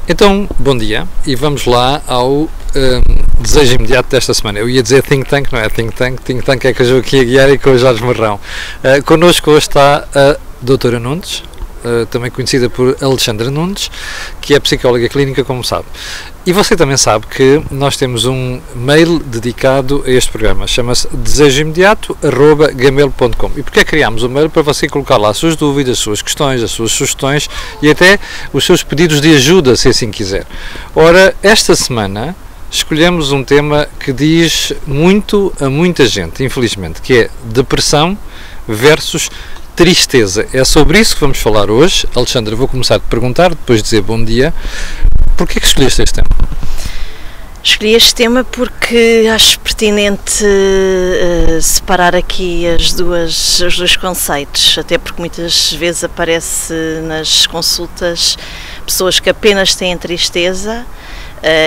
Então, bom dia e vamos lá ao desejo imediato desta semana. Eu ia dizer Think Tank, não é Think Tank é com a Joaquim Aguiar e com o Jorge Marrão. Connosco hoje está a doutora Nunes, também conhecida por Alexandra Nunes, que é psicóloga clínica, como sabe. E você também sabe que nós temos um mail dedicado a este programa, chama-se desejoimediato@gmail.com. E porque criámos o mail? Para você colocar lá as suas dúvidas, as suas questões, as suas sugestões e até os seus pedidos de ajuda, se assim quiser. Ora, esta semana escolhemos um tema que diz muito a muita gente, infelizmente, que é depressão versus tristeza. É sobre isso que vamos falar hoje. Alexandra, vou começar a te perguntar, depois de dizer bom dia. Porquê que escolheste este tema? Escolhi este tema porque acho pertinente separar aqui os dois conceitos, até porque muitas vezes aparece nas consultas pessoas que apenas têm tristeza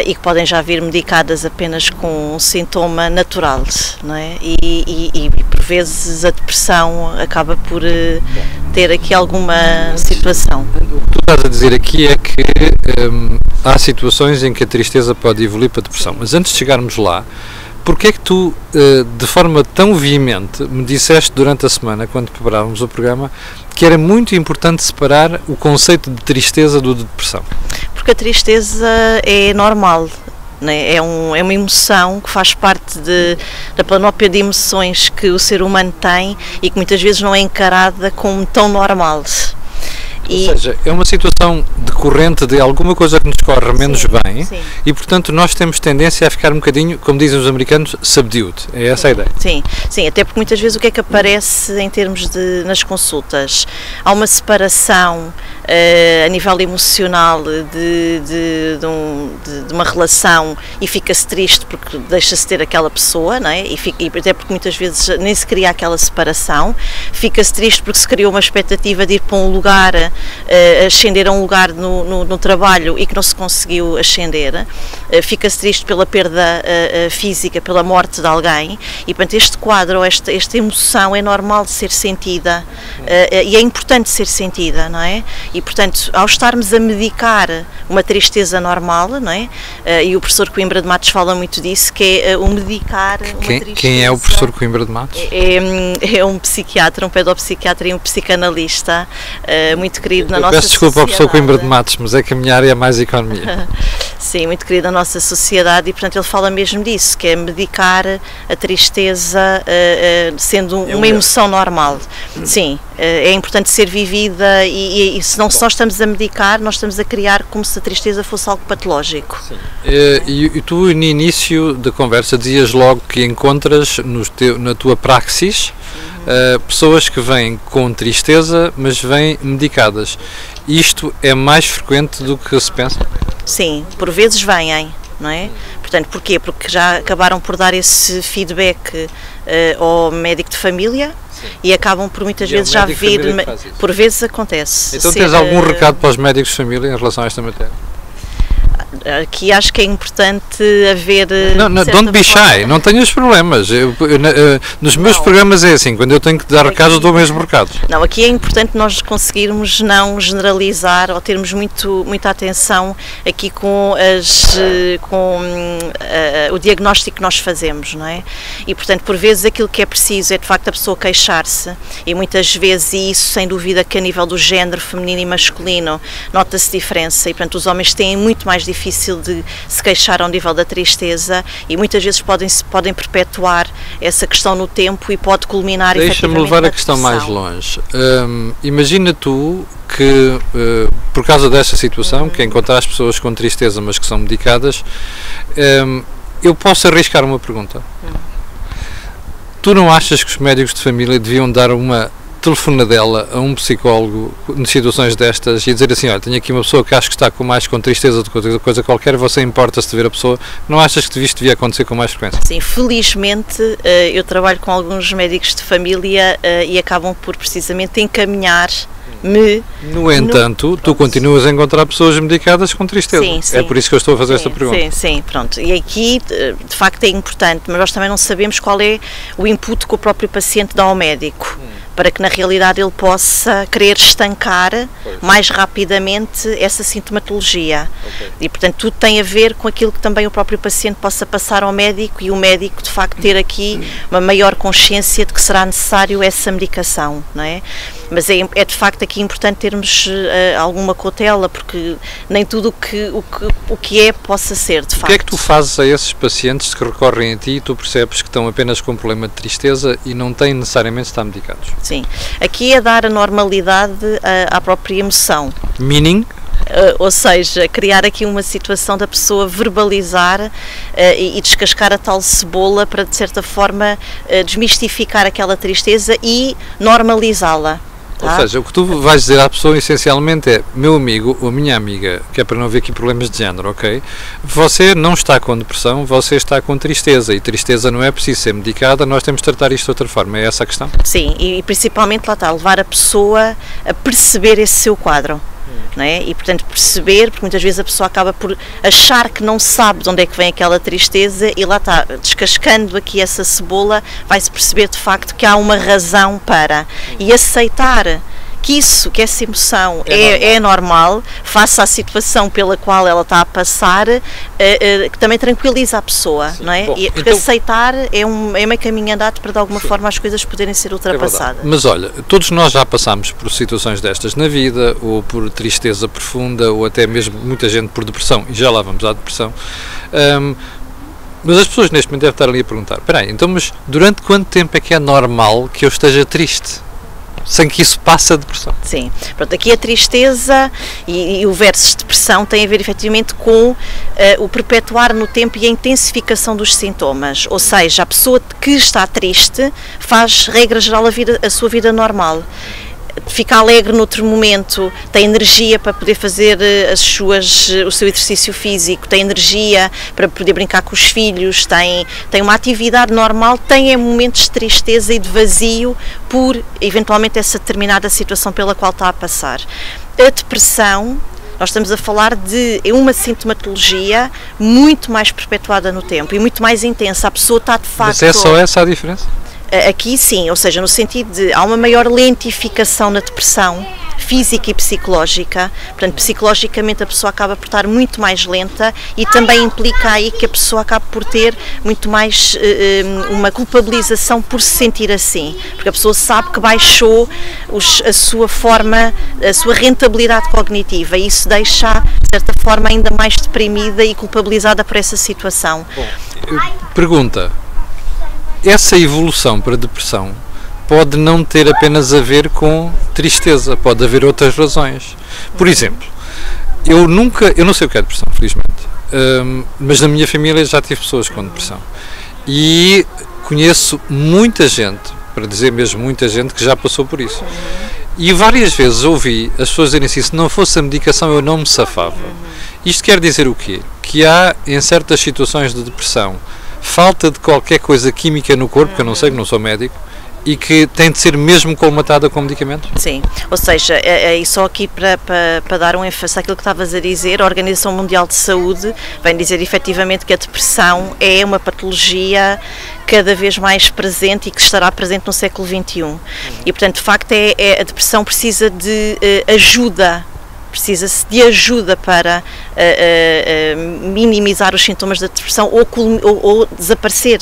e que podem já vir medicadas apenas com um sintoma natural, não é? E por vezes a depressão acaba por ter aqui alguma situação. O que tu estás a dizer aqui é que há situações em que a tristeza pode evoluir para a depressão, mas antes de chegarmos lá, porquê é que tu, de forma tão veemente, me disseste durante a semana, quando preparávamos o programa, que era muito importante separar o conceito de tristeza do de depressão? Porque a tristeza é normal, né? É uma emoção que faz parte da panóplia de emoções que o ser humano tem e que muitas vezes não é encarada como tão normal. Ou seja, é uma situação decorrente de alguma coisa que nos corre menos bem. Sim. E, portanto, nós temos tendência a ficar um bocadinho, como dizem os americanos, subdued. É essa a ideia? Sim, até porque muitas vezes o que é que aparece em termos nas consultas? Há uma separação a nível emocional de uma relação e fica-se triste porque deixa-se ter aquela pessoa, não é? E até porque muitas vezes nem se cria aquela separação, fica-se triste porque se criou uma expectativa de ir para um lugar, ascender a um lugar no trabalho e que não se conseguiu ascender, fica-se triste pela perda física, pela morte de alguém e, portanto, este quadro, esta emoção é normal de ser sentida e é importante ser sentida, não é? E, portanto, ao estarmos a medicar uma tristeza normal, não é? E o professor Coimbra de Matos fala muito disso, que é o medicar uma tristeza. Quem é o professor Coimbra de Matos? É um psiquiatra, um pedopsiquiatra e um psicanalista muito querido na nossa sociedade. Peço desculpa ao professor Coimbra de Matos, mas é que a minha área é mais economia. Sim, muito querido na nossa sociedade e, portanto, ele fala mesmo disso, que é medicar a tristeza sendo uma emoção normal. Sim, é importante ser vivida e se nós estamos a medicar, nós estamos a criar como se a tristeza fosse algo patológico. Sim. E tu, no início da conversa, dizias logo que encontras na tua praxis pessoas que vêm com tristeza, mas vêm medicadas. Isto é mais frequente do que se pensa? Sim, por vezes vêm, não é? Portanto, porquê? Porque já acabaram por dar esse feedback ao médico de família. Sim. E acabam por muitas vezes já vir, por vezes acontece. Então tens algum recado para os médicos de família em relação a esta matéria? Aqui acho que é importante haver... Não, don't be shy, não tenhas problemas. Nos meus programas é assim, quando eu tenho que dar recados, dou mesmo recados. Não, aqui é importante nós conseguirmos não generalizar ou termos muita atenção aqui com o diagnóstico que nós fazemos, não é? E, portanto, por vezes aquilo que é preciso é de facto a pessoa queixar-se e muitas vezes, e isso sem dúvida que a nível do género feminino e masculino nota-se diferença e, portanto, os homens têm muito mais difícil de se queixar ao nível da tristeza e muitas vezes podem perpetuar essa questão no tempo e pode culminar efetivamente. Deixa-me levar a questão mais longe. Imagina tu que, por causa desta situação, que é encontrar as pessoas com tristeza mas que são medicadas, eu posso arriscar uma pergunta. Tu não achas que os médicos de família deviam dar uma telefonadela a um psicólogo em situações destas e dizer assim, olha, tenho aqui uma pessoa que acho que está com tristeza do que outra coisa qualquer, você importa-se de ver a pessoa, não achas que isto devia acontecer com mais frequência? Sim, felizmente eu trabalho com alguns médicos de família e acabam por precisamente encaminhar-me. No entanto, tu continuas a encontrar pessoas medicadas com tristeza. Sim, sim. É por isso que eu estou a fazer esta pergunta. Sim, pronto. E aqui, de facto, é importante, mas nós também não sabemos qual é o input que o próprio paciente dá ao médico. para que na realidade ele possa querer estancar mais rapidamente essa sintomatologia. E portanto tudo tem a ver com aquilo que também o próprio paciente possa passar ao médico e o médico de facto ter aqui uma maior consciência de que será necessário essa medicação, não é? Mas é de facto aqui importante termos alguma cautela, porque nem tudo o que é possa ser, de facto. O que é que tu fazes a esses pacientes que recorrem a ti e tu percebes que estão apenas com um problema de tristeza e não têm necessariamente de estar medicados? Sim, aqui é dar a normalidade à própria emoção. Meaning? Ou seja, criar aqui uma situação da pessoa verbalizar e descascar a tal cebola para, de certa forma, desmistificar aquela tristeza e normalizá-la. Ou seja, o que tu vais dizer à pessoa essencialmente é: meu amigo ou minha amiga, que é para não haver aqui problemas de género, ok? Você não está com depressão, você está com tristeza, e tristeza não é preciso ser medicada, nós temos de tratar isto de outra forma. É essa a questão? Sim, e principalmente lá está, levar a pessoa a perceber esse seu quadro. Não é? E portanto perceber, porque muitas vezes a pessoa acaba por achar que não sabe de onde é que vem aquela tristeza, e lá está, descascando aqui essa cebola, vai-se perceber de facto que há uma razão para, e aceitar que essa emoção é normal, face à situação pela qual ela está a passar, que também tranquiliza a pessoa. Sim, não é? Bom, porque então, aceitar é meio caminho andado para de alguma forma as coisas poderem ser ultrapassadas. Mas olha, todos nós já passamos por situações destas na vida, ou por tristeza profunda, ou até mesmo muita gente por depressão, e já lá vamos à depressão. Mas as pessoas neste momento devem estar ali a perguntar: espera aí, então, mas durante quanto tempo é que é normal que eu esteja triste, sem que isso passe a depressão? Sim, pronto, aqui a tristeza e o versus depressão tem a ver efetivamente com o perpetuar no tempo e a intensificação dos sintomas, ou seja, a pessoa que está triste faz, regra geral, a sua vida normal. Fica alegre noutro momento, tem energia para poder fazer o seu exercício físico, tem energia para poder brincar com os filhos, tem uma atividade normal, tem momentos de tristeza e de vazio por, eventualmente, essa determinada situação pela qual está a passar. A depressão, nós estamos a falar de uma sintomatologia muito mais perpetuada no tempo e muito mais intensa. A pessoa está de facto... Mas é só essa a diferença? Aqui sim, ou seja, no sentido de há uma maior lentificação na depressão física e psicológica, portanto psicologicamente a pessoa acaba por estar muito mais lenta, e também implica aí que a pessoa acaba por ter muito mais uma culpabilização por se sentir assim, porque a pessoa sabe que baixou a sua forma, a sua rentabilidade cognitiva, e isso deixa de certa forma ainda mais deprimida e culpabilizada por essa situação. Bom, pergunta: essa evolução para a depressão pode não ter apenas a ver com tristeza, pode haver outras razões. Por exemplo, eu não sei o que é depressão, felizmente, mas na minha família já tive pessoas com depressão, e conheço muita gente, para dizer mesmo muita gente, que já passou por isso. E várias vezes ouvi as pessoas dizerem assim: se não fosse a medicação eu não me safava. Isto quer dizer o quê? Que há, em certas situações de depressão, falta de qualquer coisa química no corpo, que eu não sei, que não sou médico, e que tem de ser mesmo colmatada com medicamentos? Sim, ou seja, e só aqui para dar um ênfase àquilo que estavas a dizer, a Organização Mundial de Saúde vem dizer efetivamente que a depressão é uma patologia cada vez mais presente e que estará presente no século XXI. E portanto, de facto, a depressão precisa de ajuda. Precisa-se de ajuda para minimizar os sintomas da depressão ou desaparecer,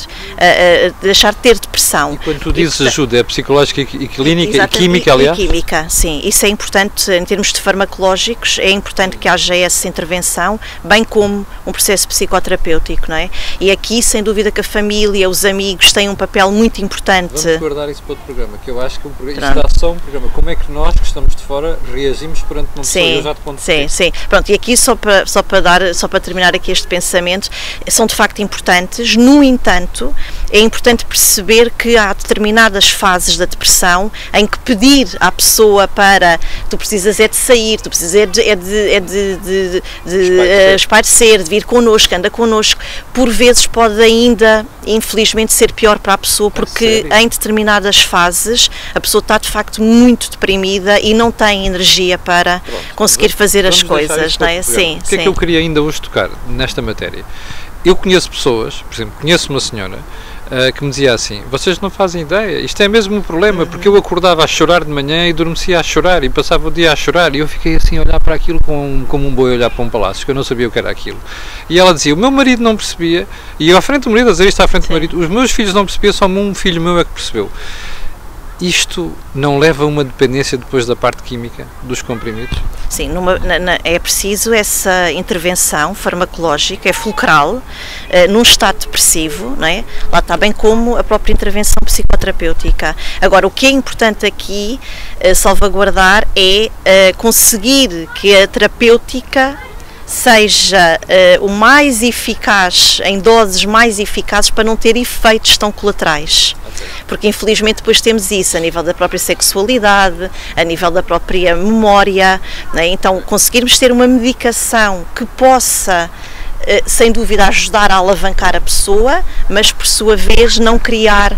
deixar de ter depressão. E quando tu dizes ajuda, é psicológica e clínica e química, aliás? E química, sim. Isso é importante em termos de farmacológicos, é importante que haja essa intervenção, bem como um processo psicoterapêutico, não é? E aqui, sem dúvida, que a família, os amigos têm um papel muito importante. Vamos guardar isso para outro programa, que eu acho que isto dá só um programa. Como é que nós, que estamos de fora, reagimos perante uma pessoa? Sim. Pronto, e aqui só para terminar aqui este pensamento, são de facto importantes. No entanto, é importante perceber que há determinadas fases da depressão em que pedir à pessoa para tu precisas de sair, tu precisas de espairecer, de vir connosco, anda connosco, por vezes pode ainda, infelizmente, ser pior para a pessoa, porque em determinadas fases a pessoa está de facto muito deprimida e não tem energia para conseguir fazer as coisas, não é? Sim, o que é que eu queria ainda hoje tocar nesta matéria? Eu conheço pessoas, por exemplo, conheço uma senhora que me dizia assim, vocês não fazem ideia, isto é mesmo um problema, porque eu acordava a chorar de manhã e adormecia a chorar e passava o dia a chorar e eu fiquei assim a olhar para aquilo como um boi a olhar para um palácio, que eu não sabia o que era aquilo. E ela dizia, o meu marido não percebia, e eu à frente do marido, a dizer isto à frente do marido, os meus filhos não percebiam, só um filho meu é que percebeu. Isto não leva a uma dependência depois da parte química dos comprimidos? Sim, é preciso essa intervenção farmacológica, é fulcral, num estado depressivo, não é? Lá está, bem como a própria intervenção psicoterapêutica. Agora, o que é importante aqui salvaguardar é conseguir que a terapêutica seja o mais eficaz, em doses mais eficazes, para não ter efeitos tão colaterais. Porque infelizmente depois temos isso a nível da própria sexualidade, a nível da própria memória, né? Então conseguirmos ter uma medicação que possa, sem dúvida, ajudar a alavancar a pessoa, mas por sua vez não criar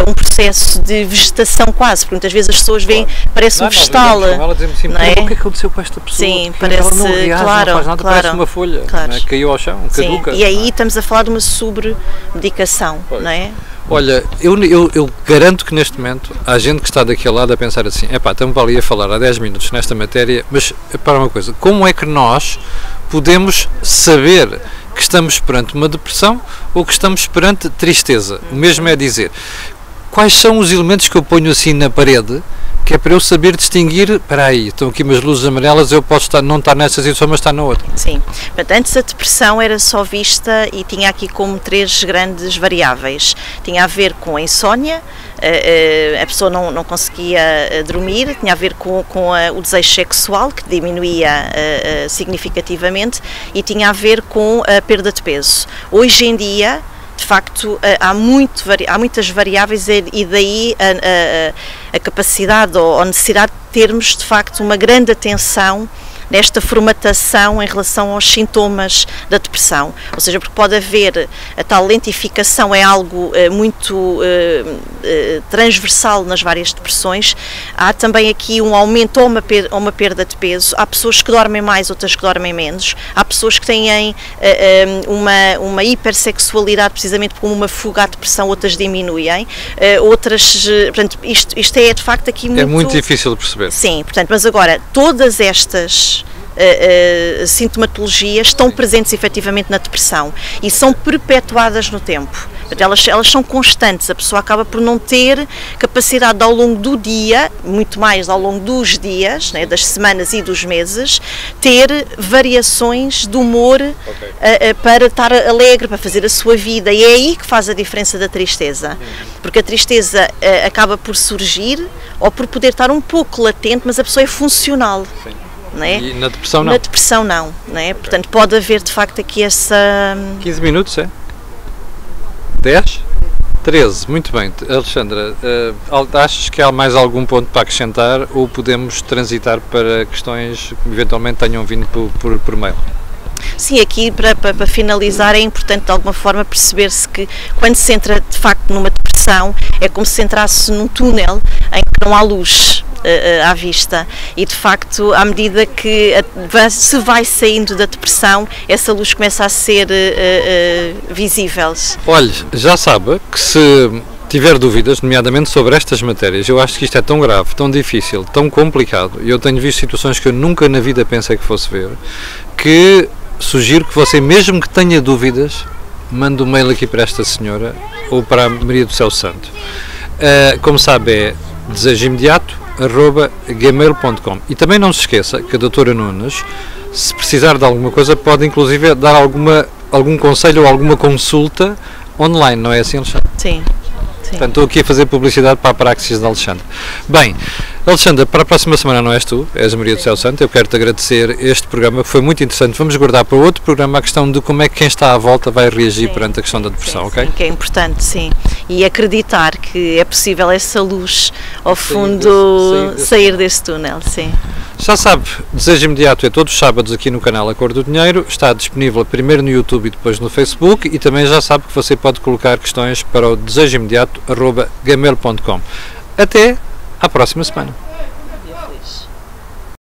um processo de vegetação quase, porque muitas vezes as pessoas veem, parece um vegetal. Ela diz-me assim, o que aconteceu com esta pessoa? Sim, parece, ela não reage, claro, não faz nada, claro, parece uma folha, claro. Não é? Caiu ao chão, caduca. Sim, e aí estamos a falar de uma sobremedicação, não é? Olha, eu garanto que neste momento há gente que está daquele lado a pensar assim, estamos ali a falar há 10 minutos nesta matéria, mas para uma coisa, como é que nós podemos saber que estamos perante uma depressão ou que estamos perante tristeza? O mesmo é dizer, quais são os elementos que eu ponho assim na parede, que é para eu saber distinguir, espera aí, estão aqui umas luzes amarelas, eu posso não estar nessa situação, mas estar na outra. Sim, portanto, antes a depressão era só vista e tinha aqui como 3 grandes variáveis. Tinha a ver com a insónia, a pessoa não conseguia dormir, tinha a ver com o desejo sexual, que diminuía significativamente, e tinha a ver com a perda de peso. Hoje em dia, de facto, há muitas variáveis e daí a capacidade ou a necessidade de termos, de facto, uma grande atenção nesta formatação em relação aos sintomas da depressão. Ou seja, porque pode haver a tal lentificação, é algo muito transversal nas várias depressões. Há também aqui um aumento ou uma perda de peso. Há pessoas que dormem mais, outras que dormem menos. Há pessoas que têm uma hipersexualidade precisamente como uma fuga à depressão, outras diminuem. Outras, portanto, isto é de facto aqui muito... É muito difícil de perceber. Sim, portanto, mas agora, todas estas sintomatologias estão presentes efetivamente na depressão e são perpetuadas no tempo. Portanto, elas são constantes, a pessoa acaba por não ter capacidade ao longo do dia, muito mais ao longo dos dias, né, das semanas e dos meses, ter variações de humor para estar alegre, para fazer a sua vida, e é aí que faz a diferença da tristeza, porque a tristeza acaba por surgir ou por poder estar um pouco latente, mas a pessoa é funcional. Sim. Não é? E na depressão não? Na depressão não, é? Portanto pode haver de facto aqui essa... 15 minutos, é? 10? 13, muito bem. Alexandra, achas que há mais algum ponto para acrescentar ou podemos transitar para questões que eventualmente tenham vindo por mail? Sim, aqui para finalizar é importante de alguma forma perceber-se que quando se entra de facto numa depressão é como se entrasse num túnel em que não há luz à vista e de facto à medida que se vai saindo da depressão essa luz começa a ser visível. Olha, já sabe que se tiver dúvidas, nomeadamente sobre estas matérias, eu acho que isto é tão grave, tão difícil, tão complicado, e eu tenho visto situações que eu nunca na vida pensei que fosse ver, que sugiro que você, mesmo que tenha dúvidas, mande um mail aqui para esta senhora ou para a Maria do Céu Santo. Como sabe, é desejoimediato@gmail.com. E também não se esqueça que a doutora Nunes, se precisar de alguma coisa, pode inclusive dar algum conselho ou alguma consulta online, não é assim, Alexandre? Sim. Portanto, estou aqui a fazer publicidade para a Praxis de Alexandre. Bem, Alexandra, para a próxima semana não és tu, és a Maria do Céu Santo. Eu quero-te agradecer este programa, que foi muito interessante. Vamos guardar para outro programa a questão de como é que quem está à volta vai reagir perante a questão da depressão, ok? Sim, que é importante, sim. E acreditar que é possível essa luz, ao fundo, sair desse túnel, sim. Já sabe, Desejo Imediato é todos os sábados aqui no canal A Cor do Dinheiro, está disponível primeiro no YouTube e depois no Facebook, e também já sabe que você pode colocar questões para o desejoimediato@gmail.com. Até à próxima semana.